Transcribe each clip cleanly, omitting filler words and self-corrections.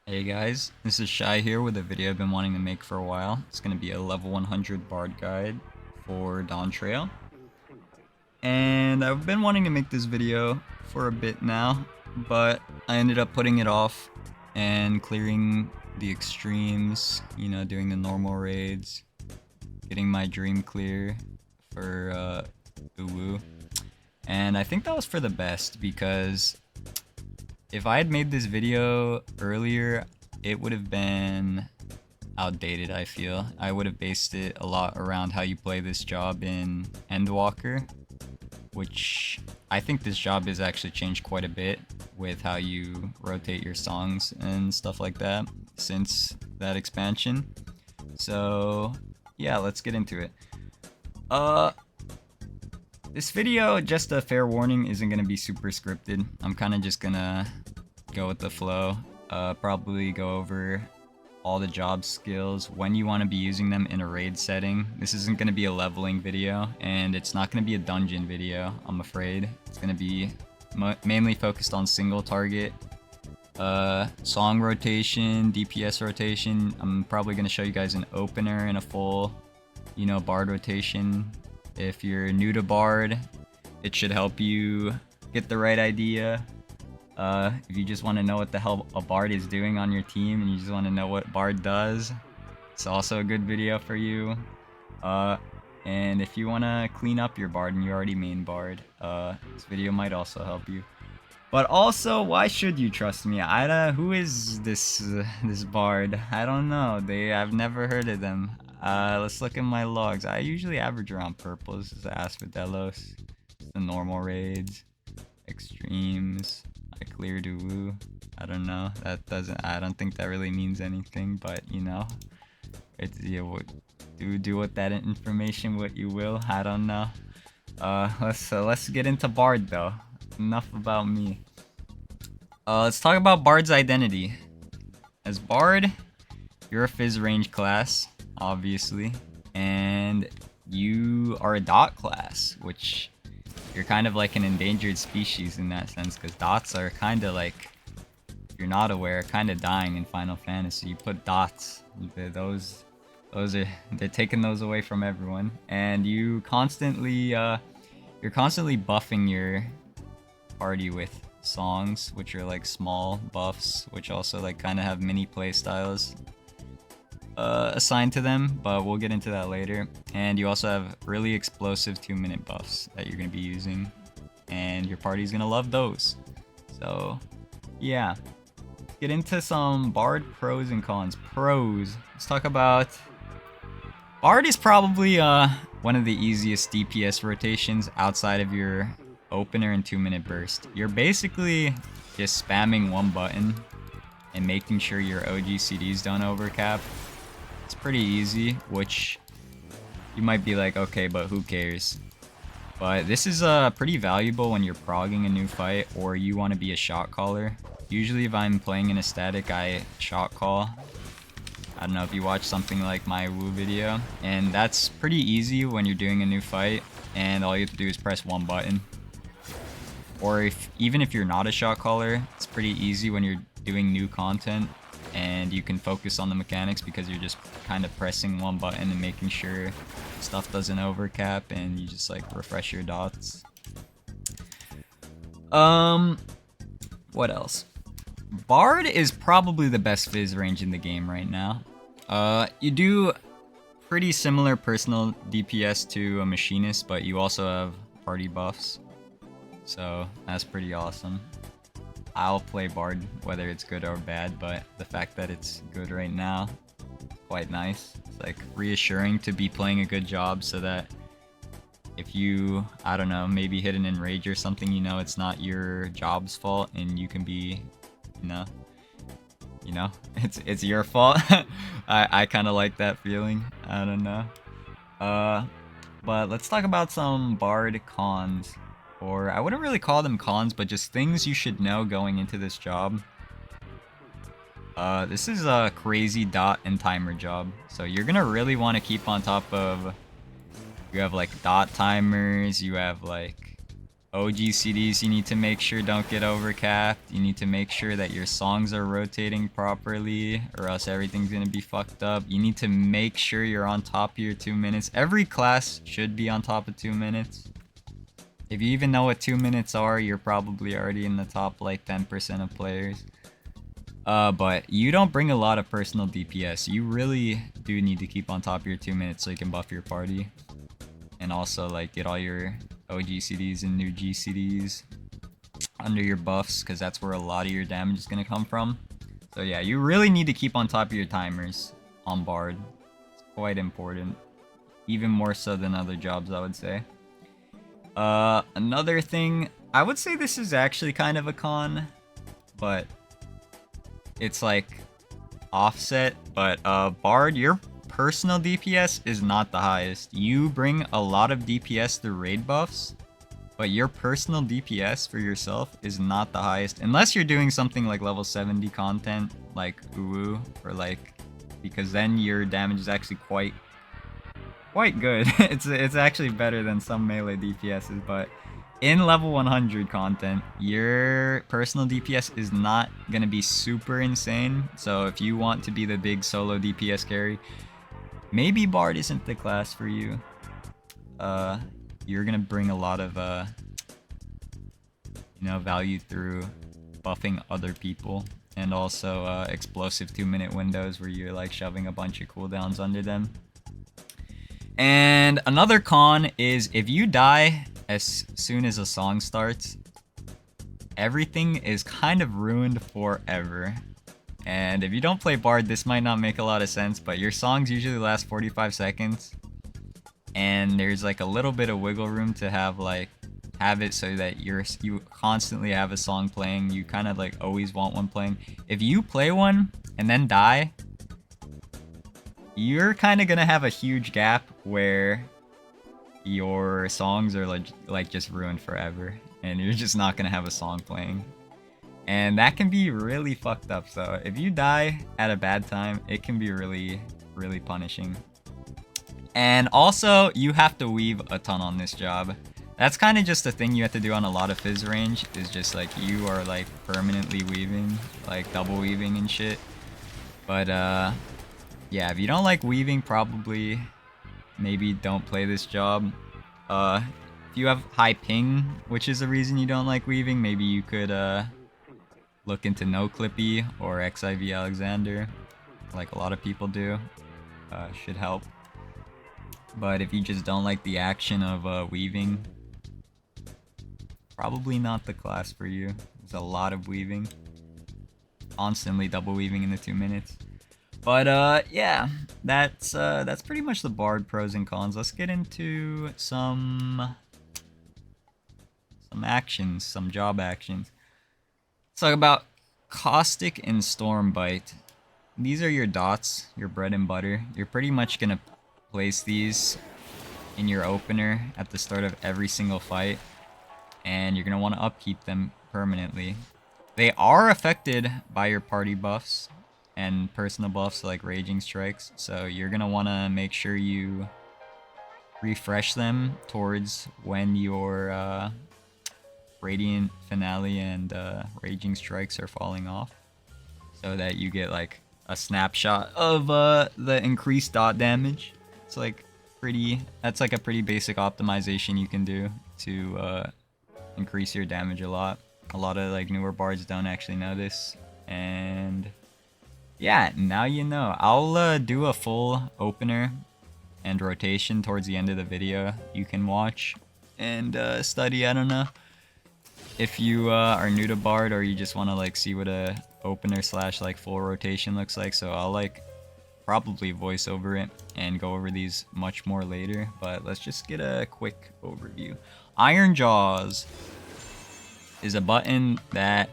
Hey guys, this is Shy here with a video I've been wanting to make for a while. It's going to be a level 100 Bard guide for Dawn Trail. And I've been wanting to make this video for a bit now, but I ended up putting it off and clearing the extremes, doing the normal raids, getting my dream clear for Uwu. And I think that was for the best because if I had made this video earlier, it would have been outdated, I feel. I would have based it a lot around how you play this job in Endwalker, which I think this job has actually changed quite a bit with how you rotate your songs and stuff like that since that expansion. So yeah, let's get into it. This video, just a fair warning, isn't going to be super scripted. I'm kind of just going to go with the flow. Probably go over all the job skills, when you want to be using them in a raid setting. This isn't going to be a leveling video, and it's not going to be a dungeon video, I'm afraid. It's going to be mainly focused on single target, song rotation, DPS rotation. I'm probably going to show you guys an opener and a full, Bard rotation. If you're new to Bard, it should help you get the right idea. If you just want to know what the hell a Bard is doing on your team and you just want to know what Bard does, it's also a good video for you. And if you want to clean up your Bard and you already main Bard, this video might also help you. But also, why should you trust me? Who is this Bard? I don't know. I've never heard of them. Let's look at my logs. I usually average around purple. This is Asphodelos. The normal raids, extremes. I cleared Uwu. I don't know. I don't think that really means anything, but it's do with that information what you will. I don't know. Let's get into Bard though. Enough about me. Let's talk about Bard's identity. As Bard, you're a Fizz range class, obviously, and you are a dot class, which you're kind of like an endangered species in that sense, because dots are kind of like, if you're not aware, kind of dying in Final Fantasy. You put dots, they're taking those away from everyone, and you're constantly buffing your party with songs, which are like small buffs, which also like kind of have mini play styles assigned to them, but we'll get into that later. And you also have really explosive 2-minute buffs that you're going to be using, and your party's going to love those. So yeah, let's get into some Bard pros and cons. Pros, let's talk about Bard is probably one of the easiest DPS rotations outside of your opener and 2-minute burst. You're basically just spamming one button and making sure your OG CDs don't overcap. It's pretty easy, which you might be like, okay, but who cares? But this is pretty valuable when you're progging a new fight or you want to be a shot caller. Usually if I'm playing in a static, I shot call. I don't know if you watch something like my Woo video, and that's pretty easy when you're doing a new fight and all you have to do is press one button. Or even if you're not a shot caller, it's pretty easy when you're doing new content and you can focus on the mechanics because you're just kind of pressing one button and making sure stuff doesn't overcap, and you just like refresh your dots. What else? Bard is probably the best Fizz range in the game right now. You do pretty similar personal DPS to a machinist, but you also have party buffs. So that's pretty awesome. I'll play Bard whether it's good or bad, but the fact that it's good right now is quite nice. It's like reassuring to be playing a good job so that if you, I don't know, maybe hit an enrage or something, it's not your job's fault and you can be, it's your fault. I kind of like that feeling. I don't know. But let's talk about some Bard cons. Or I wouldn't really call them cons, but just things you should know going into this job. This is a crazy dot and timer job. So you're gonna really want to keep on top of, you have like dot timers, you have like OGCDs, you need to make sure don't get overcapped. You need to make sure that your songs are rotating properly, or else everything's gonna be fucked up. You need to make sure you're on top of your 2 minutes. Every class should be on top of 2 minutes. If you even know what 2 minutes are, you're probably already in the top like 10% of players. But you don't bring a lot of personal DPS. You really do need to keep on top of your 2 minutes so you can buff your party. And also like get all your OGCDs and new GCDs under your buffs, because that's where a lot of your damage is going to come from. So yeah, you really need to keep on top of your timers on BARD. It's quite important. Even more so than other jobs, I would say. Another thing, I would say this is actually kind of a con, but it's like offset. But BARD, your personal DPS is not the highest. You bring a lot of DPS through raid buffs, but your personal DPS for yourself is not the highest, unless you're doing something like level 70 content, like Uwu, or like, because then your damage is actually quite good. It's actually better than some melee DPSs, but in level 100 content, your personal DPS is not gonna be super insane. So if you want to be the big solo DPS carry, maybe BARD isn't the class for you. You're gonna bring a lot of value through buffing other people, and also explosive 2-minute windows where you're like shoving a bunch of cooldowns under them. And another con is if you die as soon as a song starts, everything is kind of ruined forever. And if you don't play BARD, this might not make a lot of sense, but your songs usually last 45 seconds. And there's like a little bit of wiggle room to have it so that you constantly have a song playing. You kind of like always want one playing. If you play one and then die, you're kind of gonna have a huge gap where your songs are like just ruined forever, and you're just not gonna have a song playing. And that can be really fucked up. So if you die at a bad time, it can be really, really punishing. And also, you have to weave a ton on this job. That's kind of just a thing you have to do on a lot of fizz range, is just like you are like permanently weaving, like double weaving and shit. But yeah, if you don't like weaving, probably maybe don't play this job. If you have high ping, which is the reason you don't like weaving, maybe you could look into No Clippy or FFXIV Alexander, like a lot of people do. Should help. But if you just don't like the action of weaving, probably not the class for you. There's a lot of weaving, constantly double weaving in the 2 minutes. But yeah, that's pretty much the BARD pros and cons. Let's get into some actions, some job actions. Let's talk about Caustic and Stormbite. These are your dots, your bread and butter. You're pretty much gonna place these in your opener at the start of every single fight, and you're gonna want to upkeep them permanently. They are affected by your party buffs and personal buffs like Raging Strikes, so you're gonna want to make sure you refresh them towards when your Radiant Finale and Raging Strikes are falling off, so that you get like a snapshot of the increased dot damage. It's like that's like a pretty basic optimization you can do to increase your damage a lot. A lot of like newer bards don't actually know this, and yeah, now you know. I'll do a full opener and rotation towards the end of the video. You can watch and study. I don't know if you are new to BARD, or you just want to like see what a opener / like full rotation looks like. So I'll like probably voice over it and go over these much more later, but let's just get a quick overview. Iron Jaws is a button that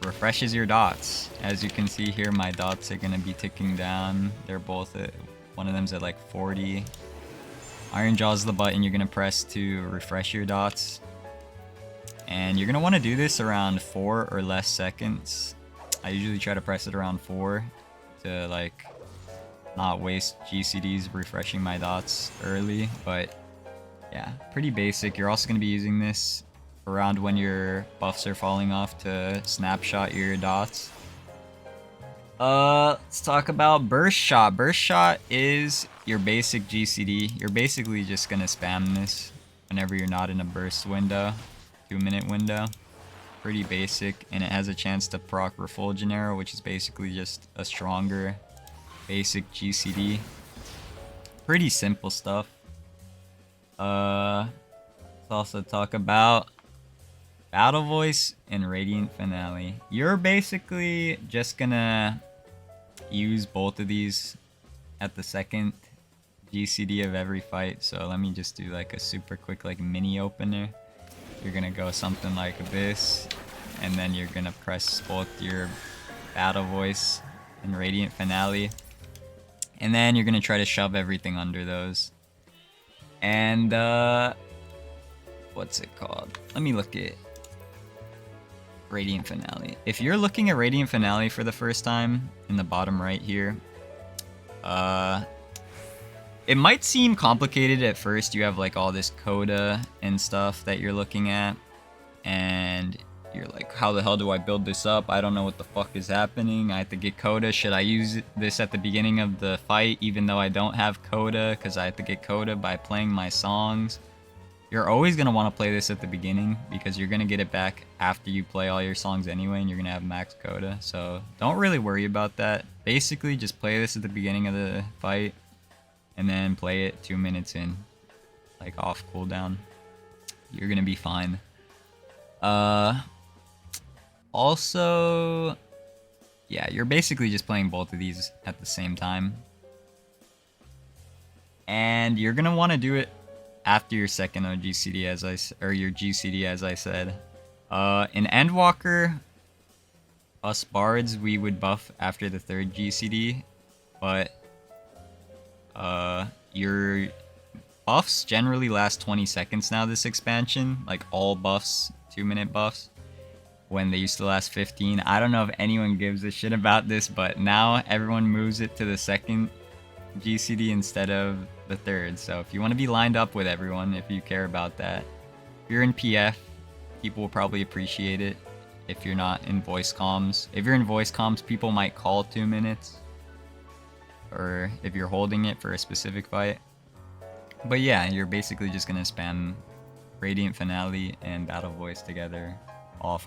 refreshes your dots. As you can see here, my dots are going to be ticking down. They're both at, one of them's at like 40. Iron Jaws is the button you're going to press to refresh your dots, and you're going to want to do this around 4 or less seconds. I usually try to press it around 4 to like not waste GCDs refreshing my dots early, but yeah, pretty basic. You're also going to be using this around when your buffs are falling off to snapshot your dots. Let's talk about burst shot. Burst shot is your basic GCD. You're basically just gonna spam this whenever you're not in a burst window, 2-minute window. Pretty basic, and it has a chance to proc Refulgent Arrow, which is basically just a stronger basic GCD. Pretty simple stuff. Let's also talk about Battle Voice and Radiant Finale. You're basically just gonna use both of these at the second GCD of every fight. So let me just do like a super quick like mini opener. You're gonna go something like this, and then you're gonna press both your Battle Voice and Radiant Finale, and then you're gonna try to shove everything under those. And what's it called? Let me look at Radiant Finale. If you're looking at Radiant Finale for the first time, in the bottom right here, it might seem complicated at first. You have like all this coda and stuff that you're looking at, and you're like, how the hell do I build this up? I don't know what the fuck is happening. I have to get coda. Should I use this at the beginning of the fight even though I don't have coda, because I have to get coda by playing my songs? You're always going to want to play this at the beginning because you're going to get it back after you play all your songs anyway, and you're going to have max coda. So don't really worry about that. Basically just play this at the beginning of the fight and then play it 2 minutes in, like off cooldown. You're going to be fine. Also, yeah, you're basically just playing both of these at the same time. And you're going to want to do it after your second OGCD, or your GCD, as I said. In Endwalker, us bards, we would buff after the third GCD, but your buffs generally last 20 seconds now this expansion, like all buffs, 2-minute buffs, when they used to last 15. I don't know if anyone gives a shit about this, but now everyone moves it to the second GCD instead of the third. So if you want to be lined up with everyone, if you care about that, if you're in PF, people will probably appreciate it. If you're not in voice comms, if you're in voice comms, people might call 2 minutes, or if you're holding it for a specific fight. But yeah, you're basically just gonna spam Radiant Finale and Battle Voice together off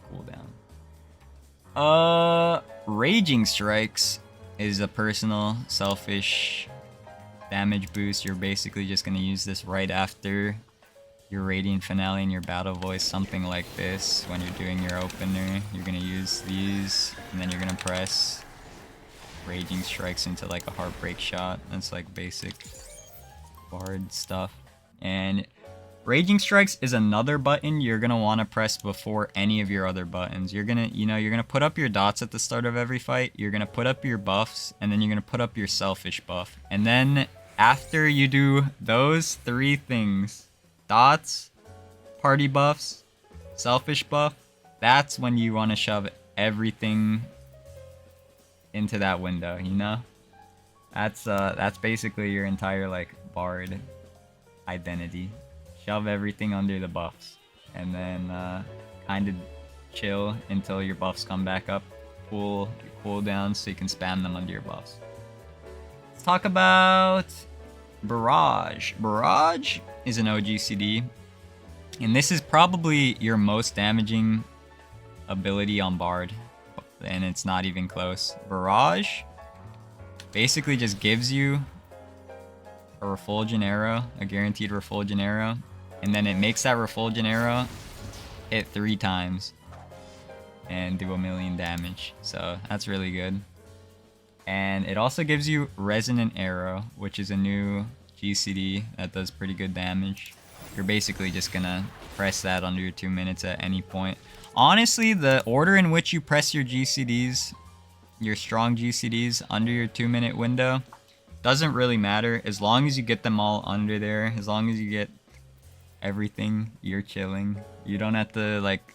cooldown. Raging Strikes is a personal, selfish damage boost. You're basically just gonna use this right after your Radiant Finale and your Battle Voice, something like this. When you're doing your opener, you're gonna use these, and then you're gonna press Raging Strikes into like a Heartbreak Shot. That's like basic BARD stuff. And Raging Strikes is another button you're gonna want to press before any of your other buttons. You're gonna put up your dots at the start of every fight. You're gonna put up your buffs, and then you're gonna put up your selfish buff. And then after you do those 3 things, dots, party buffs, selfish buff, that's when you want to shove everything into that window, you know? That's basically your entire like BARD identity. Shove everything under the buffs, and then kind of chill until your buffs come back up. Cool your cooldowns so you can spam them under your buffs. Let's talk about Barrage. Barrage is an OGCD, and this is probably your most damaging ability on BARD, and it's not even close. Barrage basically just gives you a Refulgent Arrow, a guaranteed Refulgent Arrow, and then it makes that Refulgent Arrow hit 3 times and do 1,000,000 damage. So that's really good. And it also gives you Resonant Arrow, which is a new GCD that does pretty good damage. You're basically just gonna press that under your 2 minutes at any point. Honestly, the order in which you press your GCDs, your strong GCDs, under your 2-minute window doesn't really matter. As long as you get them all under there, as long as you get everything, you're chilling. You don't have to like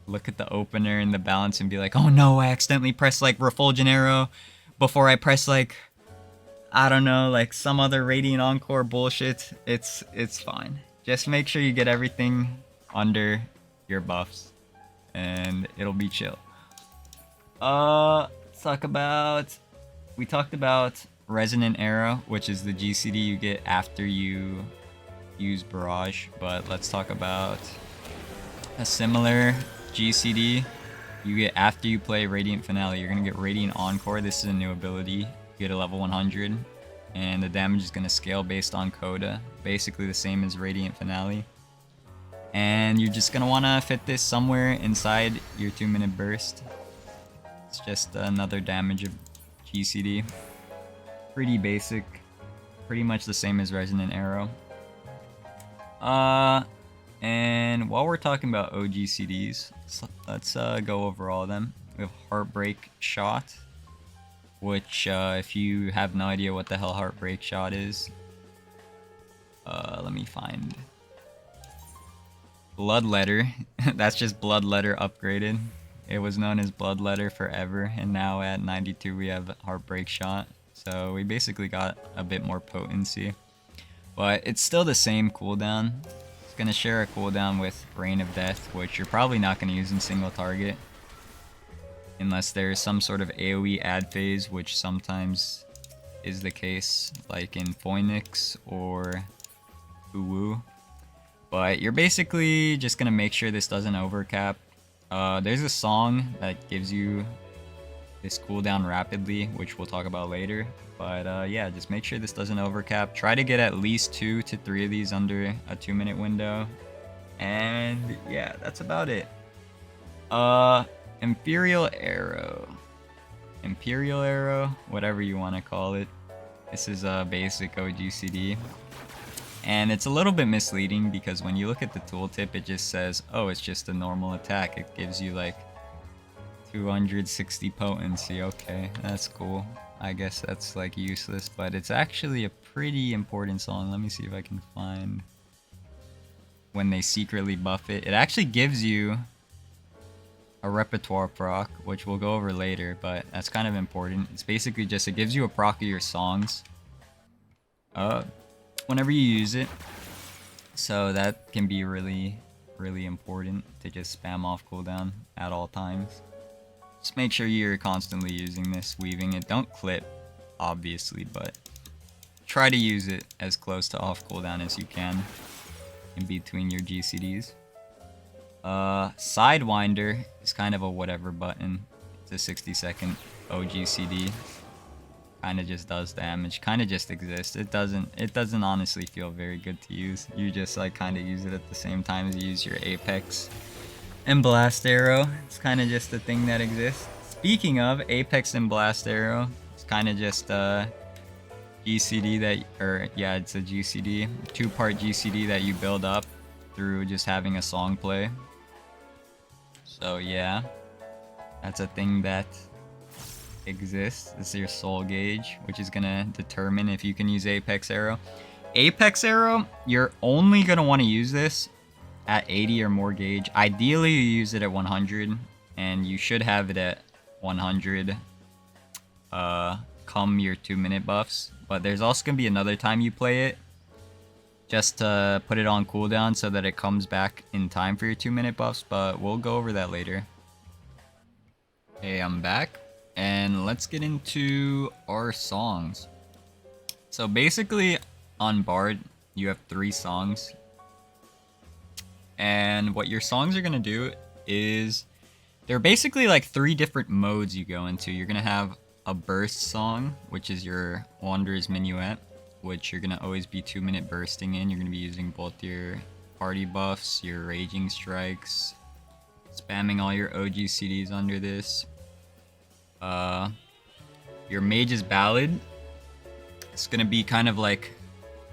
look at the opener and the balance and be like, oh no, I accidentally pressed like Refulgent Arrow before I press like, I don't know, like some other Radiant Encore bullshit. It's fine. Just make sure you get everything under your buffs, and it'll be chill. Let's talk about. We talked about Resonant Arrow, which is the GCD you get after you use Barrage, but let's talk about a similar GCD you get after you play Radiant Finale. You're gonna get Radiant Encore. This is a new ability. You get a level 100, and the damage is gonna scale based on Coda, basically the same as Radiant Finale. And you're just gonna wanna fit this somewhere inside your 2-minute burst. It's just another damage of GCD. Pretty basic, pretty much the same as Resonant Arrow. And while we're talking about OGCDs, let's go over all of them. We have Heartbreak Shot, which if you have no idea what the hell Heartbreak Shot is, let me find Bloodletter. That's just Bloodletter upgraded. It was known as Bloodletter forever, and now at 92 we have Heartbreak Shot. So we basically got a bit more potency, but it's still the same cooldown. It's gonna share a cooldown with Rain of Death, which you're probably not gonna use in single target unless there's some sort of AoE ad phase, which sometimes is the case, like in Phoenix or Uwu. But you're basically just gonna make sure this doesn't overcap. There's a song that gives you this cooldown rapidly, which we'll talk about later. But yeah, just make sure this doesn't overcap. Try to get at least 2 to 3 of these under a 2-minute window. And yeah, that's about it. Imperial Arrow. Imperial Arrow, whatever you want to call it. This is a basic OGCD. And it's a little bit misleading because when you look at the tooltip, it just says, oh, it's just a normal attack. It gives you like 260 potency. Okay, that's cool. I guess that's like useless, but it's actually a pretty important song. Let me see if I can find when they secretly buff it. It actually gives you a repertoire proc, which we'll go over later, but that's kind of important. It's basically just, it gives you a proc of your songs whenever you use it. So that can be really, really important to just spam off cooldown at all times. Just make sure you're constantly using this, weaving it. Don't clip, obviously, but try to use it as close to off cooldown as you can in between your GCDs. Sidewinder is kind of a whatever button. It's a 60-second OGCD. Kind of just does damage. Kind of just exists. It doesn't honestly feel very good to use. You just like kind of use it at the same time as you use your Apex and Blast Arrow. It's kind of just a thing that exists. Speaking of Apex and Blast Arrow, it's kind of just a GCD that, or yeah, it's a GCD, 2-part GCD that you build up through just having a song play. So yeah, that's a thing that exists. This is your soul gauge, which is gonna determine if you can use Apex Arrow. Apex Arrow, you're only gonna want to use this at 80 or more gauge. Ideally, you use it at 100, and you should have it at 100 come your 2-minute buffs. But there's also gonna be another time you play it just to put it on cooldown so that it comes back in time for your 2-minute buffs, but we'll go over that later. Hey, I'm back, and let's get into our songs. So basically, on BARD, you have 3 songs. And what your songs are going to do is, they're basically like 3 different modes you go into. You're going to have a burst song, which is your Wanderer's Minuet, which you're going to always be 2-minute bursting in. You're going to be using both your party buffs, your raging strikes, spamming all your OGCDs under this. Your Mage's Ballad, it's going to be kind of like,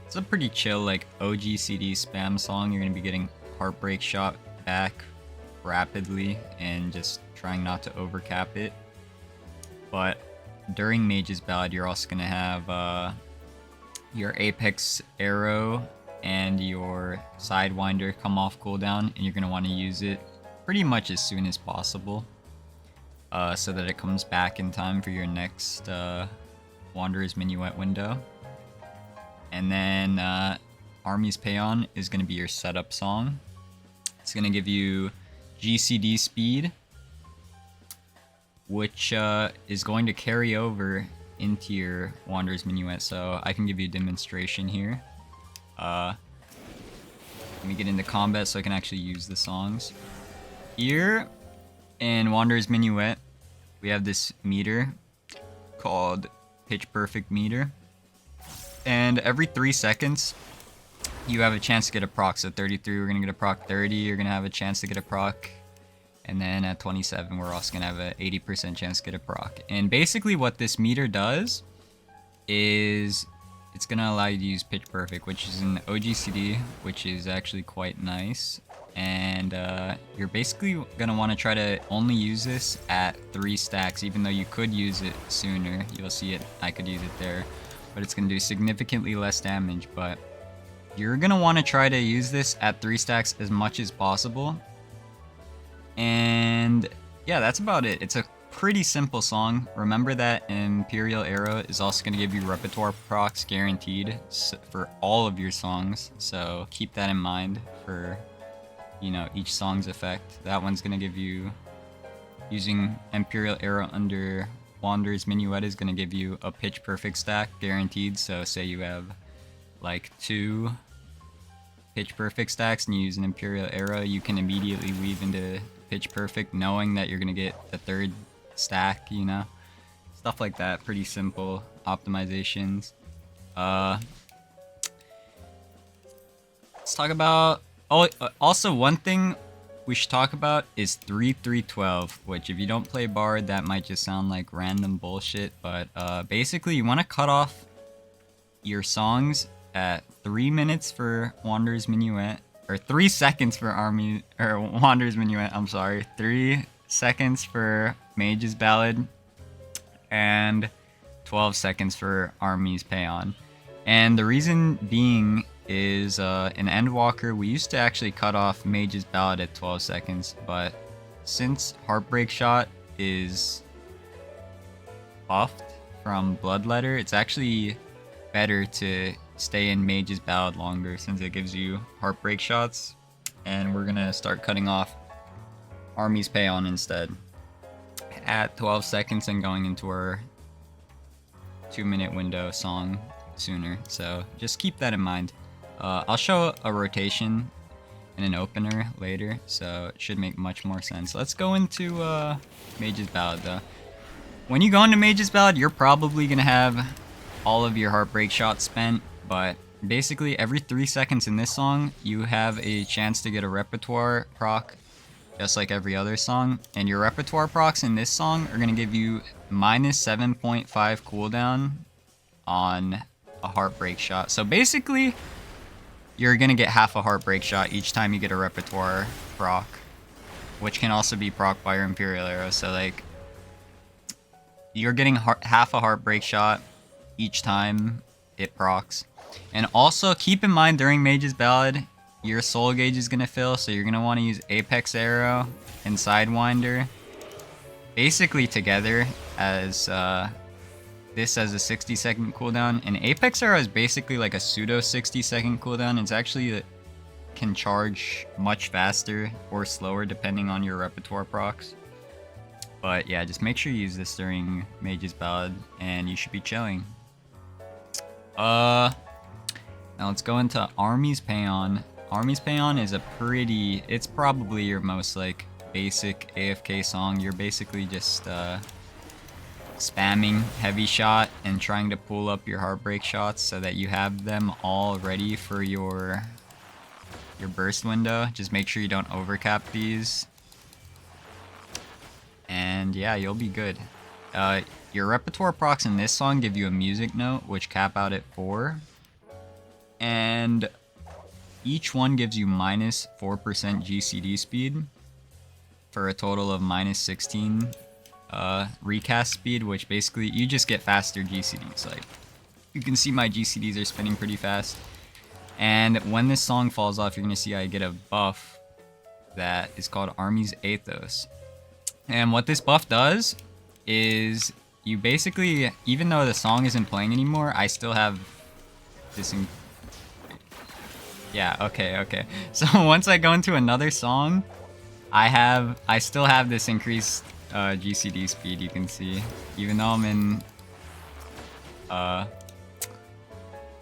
it's a pretty chill like OGCD spam song. You're going to be getting Heartbreak Shot back rapidly and just trying not to overcap it. But during Mage's Ballad, you're also going to have your Apex Arrow and your Sidewinder come off cooldown, and you're going to want to use it pretty much as soon as possible so that it comes back in time for your next Wanderer's Minuet window. And then Army's Paeon is going to be your setup song. It's going to give you GCD speed, which is going to carry over into your Wanderer's Minuet. So I can give you a demonstration here. Let me get into combat so I can actually use the songs. Here in Wanderer's Minuet, we have this meter called Pitch Perfect meter. And every 3 seconds, you have a chance to get a proc. So 33, we're going to get a proc. 30, you're going to have a chance to get a proc. And then at 27, we're also going to have an 80% chance to get a proc. And basically what this meter does is it's going to allow you to use Pitch Perfect, which is an OGCD, which is actually quite nice. And you're basically going to want to try to only use this at 3 stacks, even though you could use it sooner. You'll see it, I could use it there. But it's going to do significantly less damage. But you're going to want to try to use this at 3 stacks as much as possible. And yeah, that's about it. It's a pretty simple song. Remember that Imperial Arrow is also going to give you repertoire procs guaranteed for all of your songs. So keep that in mind for, you know, each song's effect. That one's going to give you, using Imperial Arrow under Wanderer's Minuet is going to give you a Pitch Perfect stack guaranteed. So say you have like 2 Pitch Perfect stacks and you use an Imperial Arrow, you can immediately weave into Pitch Perfect knowing that you're going to get a 3rd stack, you know? Stuff like that. Pretty simple optimizations. Let's talk about... Oh, also one thing we should talk about is 3-3-12, which if you don't play BARD, that might just sound like random bullshit, but basically you want to cut off your songs at 3 minutes for Wanderer's Minuet, or 3 seconds for Wanderer's Minuet, I'm sorry, 3 seconds for Mage's Ballad, and 12 seconds for Army's Paean. And the reason being is in Endwalker, we used to actually cut off Mage's Ballad at 12 seconds, but since Heartbreak Shot is buffed from Bloodletter, it's actually better to stay in Mage's Ballad longer since it gives you Heartbreak Shots. And we're gonna start cutting off Army's Paean instead at 12 seconds and going into our 2-minute window song sooner. So just keep that in mind. I'll show a rotation and an opener later, so it should make much more sense. Let's go into Mage's Ballad though. When you go into Mage's Ballad, you're probably gonna have all of your Heartbreak Shots spent, but basically every 3 seconds in this song, you have a chance to get a repertoire proc, just like every other song. And your repertoire procs in this song are gonna give you minus 7.5 cooldown on a Heartbreak Shot. So basically, you're gonna get half a Heartbreak Shot each time you get a repertoire proc, which can also be proc by your Imperial Arrow. So like, you're getting half a Heartbreak Shot each time it procs. And also keep in mind during Mage's Ballad, your soul gauge is gonna fill, so you're gonna want to use Apex Arrow and Sidewinder basically together as this as a 60-second cooldown. And Apex Arrow is basically like a pseudo 60-second cooldown. It's actually can charge much faster or slower depending on your repertoire procs. But yeah, just make sure you use this during Mage's Ballad and you should be chilling. Now let's go into Army's Paean. Army's Paean is it's probably your most like basic AFK song. You're basically just spamming heavy shot and trying to pull up your Heartbreak Shots so that you have them all ready for your burst window. Just make sure you don't overcap these. And yeah, you'll be good. Your repertoire procs in this song give you a music note, which cap out at 4. And each one gives you minus 4% GCD speed for a total of minus 16 recast speed, which basically you just get faster GCDs. Like, you can see my GCDs are spinning pretty fast. And when this song falls off, you're going to see I get a buff that is called Army's Athos. And what this buff does is you basically, even though the song isn't playing anymore, I still have this. Yeah, okay. So once I go into another song, I still have this increased GCD speed, you can see. Even though I'm in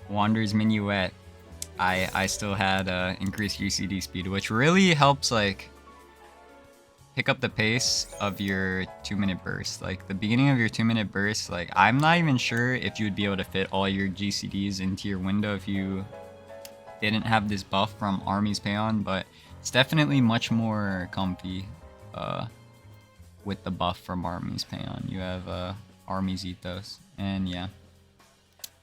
Wander's Minuet, I still had increased GCD speed, which really helps like pick up the pace of your 2-minute burst. Like the beginning of your 2-minute burst, like I'm not even sure if you would be able to fit all your GCDs into your window if you didn't have this buff from Army's Payon, but it's definitely much more comfy with the buff from Army's Payon. You have Army's Ethos, and yeah.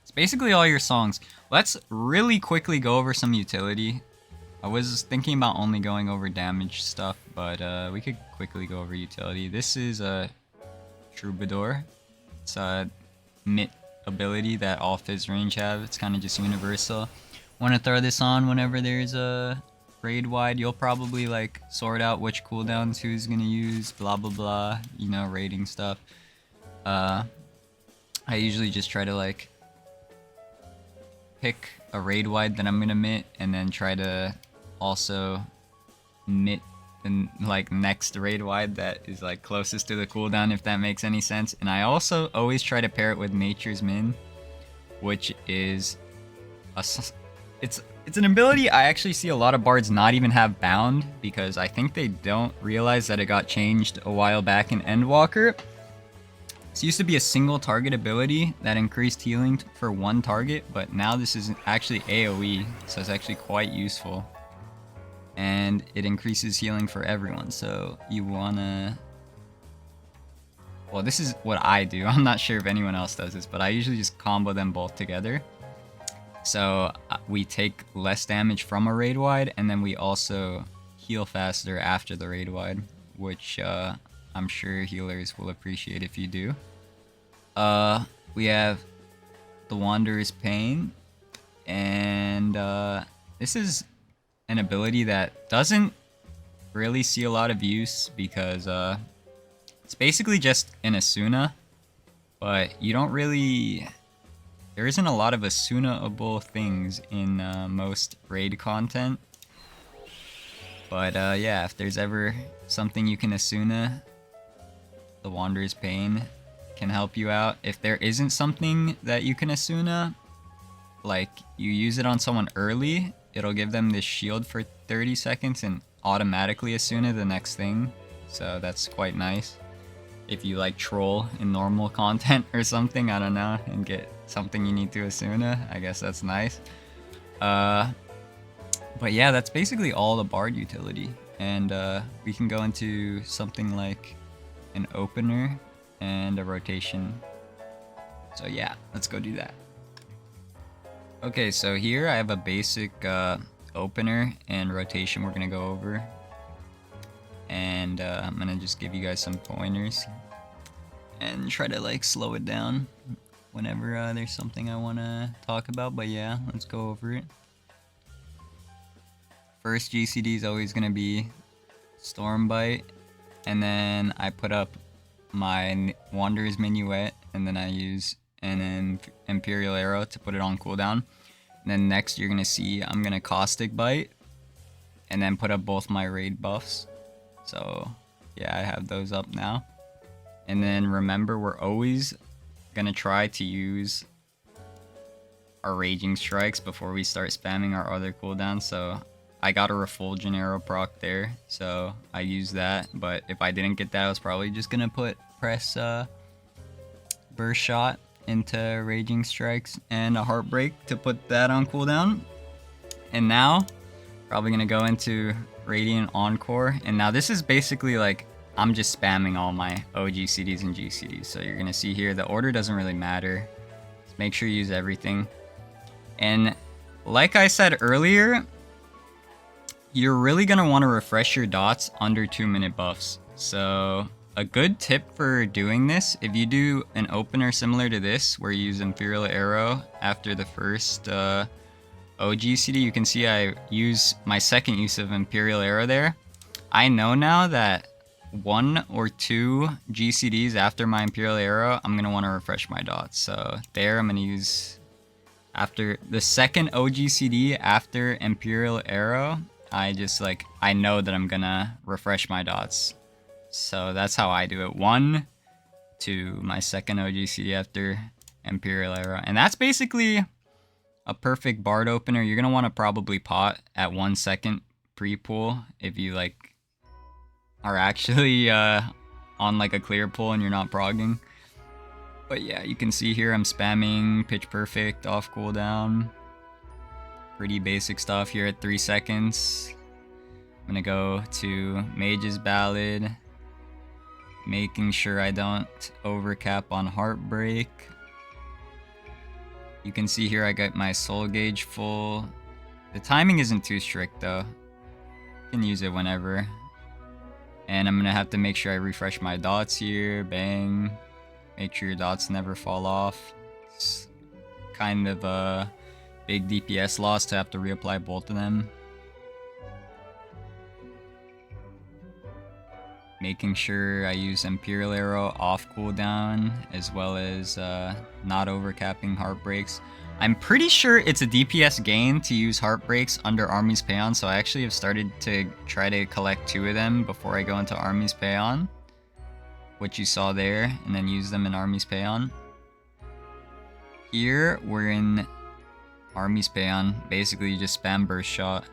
It's basically all your songs. Let's really quickly go over some utility. I was thinking about only going over damage stuff, but we could quickly go over utility. This is a Troubadour. It's a MIT ability that all Fizz range have. It's kind of just universal. Want to throw this on whenever there's a raid wide. You'll probably like sort out which cooldowns who's gonna use, blah blah blah, you know, raiding stuff. I usually just try to like pick a raid wide that I'm gonna MIT, and then try to also MIT the like next raid wide that is like closest to the cooldown, if that makes any sense. And I also always try to pair it with Nature's Min, which is it's an ability I actually see a lot of bards not even have bound, because I think they don't realize that it got changed a while back in Endwalker. This used to be a single target ability that increased healing for one target, but now this is actually AoE, so it's actually quite useful. And it increases healing for everyone, so you wanna... Well, this is what I do. I'm not sure if anyone else does this, but I usually just combo them both together. So we take less damage from a raid wide, and then we also heal faster after the raid wide, which I'm sure healers will appreciate if you do. We have the Wanderer's Pain, and this is an ability that doesn't really see a lot of use because it's basically just an Asuna, but you don't really... There isn't a lot of Asuna-able things in most raid content. But yeah, if there's ever something you can Asuna, the Wanderer's Pain can help you out. If there isn't something that you can Asuna, like you use it on someone early, it'll give them this shield for 30 seconds and automatically Asuna the next thing. So that's quite nice. If you like troll in normal content or something, I don't know, and get something you need to Asuna, I guess that's nice. But yeah, that's basically all the Bard utility. And we can go into something like an opener and a rotation. So yeah, let's go do that. Okay, so here I have a basic opener and rotation we're gonna go over. And I'm gonna just give you guys some pointers and try to like slow it down whenever there's something I want to talk about. But yeah, let's go over it. First GCD is always gonna be Stormbite, and then I put up my Wanderer's Minuet, and then I use an Imperial Arrow to put it on cooldown. And then next you're gonna see I'm gonna Caustic Bite, and then put up both my raid buffs. So yeah, I have those up now. And then remember, we're always gonna try to use our Raging Strikes before we start spamming our other cooldowns. So I got a Refulgent Arrow proc there, so I used that. But if I didn't get that, I was probably just gonna press Burst Shot into Raging Strikes and a Heartbreak to put that on cooldown. And now, probably gonna go into Radiant Encore, and now this is basically like I'm just spamming all my OGCDs and GCDs. So you're gonna see here the order doesn't really matter. Just make sure you use everything. And like I said earlier, you're really gonna want to refresh your dots under 2-minute buffs. So a good tip for doing this, if you do an opener similar to this where you use Imperial Arrow after the first OGCD, you can see I use my second use of Imperial Arrow there. I know now that 1 or 2 GCDs after my Imperial Arrow, I'm going to want to refresh my dots. So there I'm going to use, after the second OGCD after Imperial Arrow, I just like, I know that I'm gonna refresh my dots. So that's how I do it. 1 to my second OGCD after Imperial Arrow. And that's basically a perfect BARD opener. You're gonna want to probably pot at 1 second pre-pull if you like are actually on like a clear pull and you're not progging. But yeah, you can see here I'm spamming Pitch Perfect off cooldown. Pretty basic stuff here at 3 seconds. I'm gonna go to Mage's Ballad, making sure I don't overcap on Heartbreak. You can see here I got my soul gauge full. The timing isn't too strict though. You can use it whenever. And I'm gonna have to make sure I refresh my dots here. Bang. Make sure your dots never fall off. It's kind of a big DPS loss to have to reapply both of them. Making sure I use Imperial Arrow off cooldown, as well as not overcapping Heartbreaks. I'm pretty sure it's a DPS gain to use Heartbreaks under Army's Payon, so I actually have started to try to collect 2 of them before I go into Army's Payon, which you saw there, and then use them in Army's Payon. Here, we're in Army's Payon. Basically, you just spam Burst Shot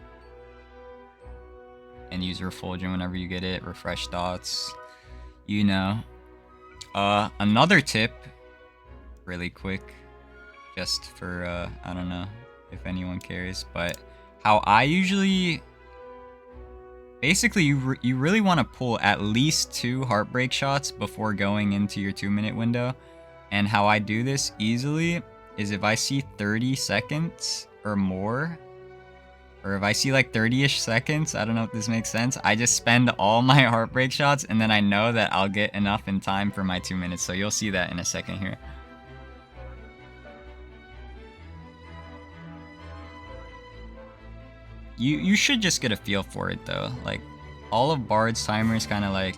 and use Refulgent whenever you get it. Refresh dots, you know. Another tip, really quick, just for I don't know if anyone cares, but how I usually, basically you really want to pull at least 2 Heartbreak shots before going into your 2-minute window. And how I do this easily is if I see 30 seconds or more, or if I see like 30-ish seconds, I don't know if this makes sense, I just spend all my Heartbreak shots, and then I know that I'll get enough in time for my 2 minutes. So you'll see that in a second here. You should just get a feel for it though. Like, all of Bard's timers kind of like,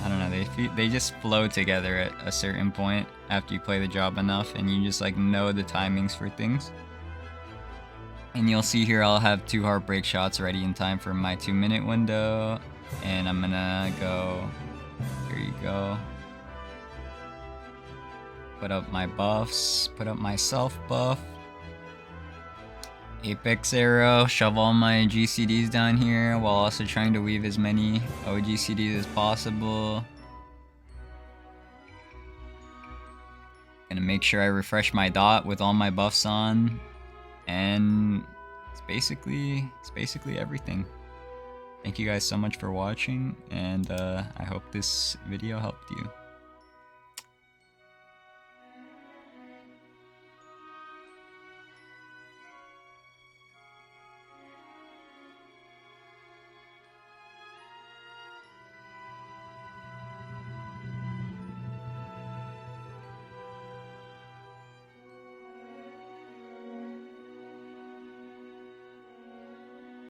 I don't know, they just flow together at a certain point after you play the job enough, and you just like know the timings for things. And you'll see here I'll have 2 Heartbreak shots ready in time for my 2-minute window. And I'm gonna go, here you go. Put up my buffs, put up my self buff. Apex Arrow, shove all my GCDs down here while also trying to weave as many OGCDs as possible. Gonna make sure I refresh my dot with all my buffs on. And it's basically everything. Thank you guys so much for watching, and I hope this video helped you.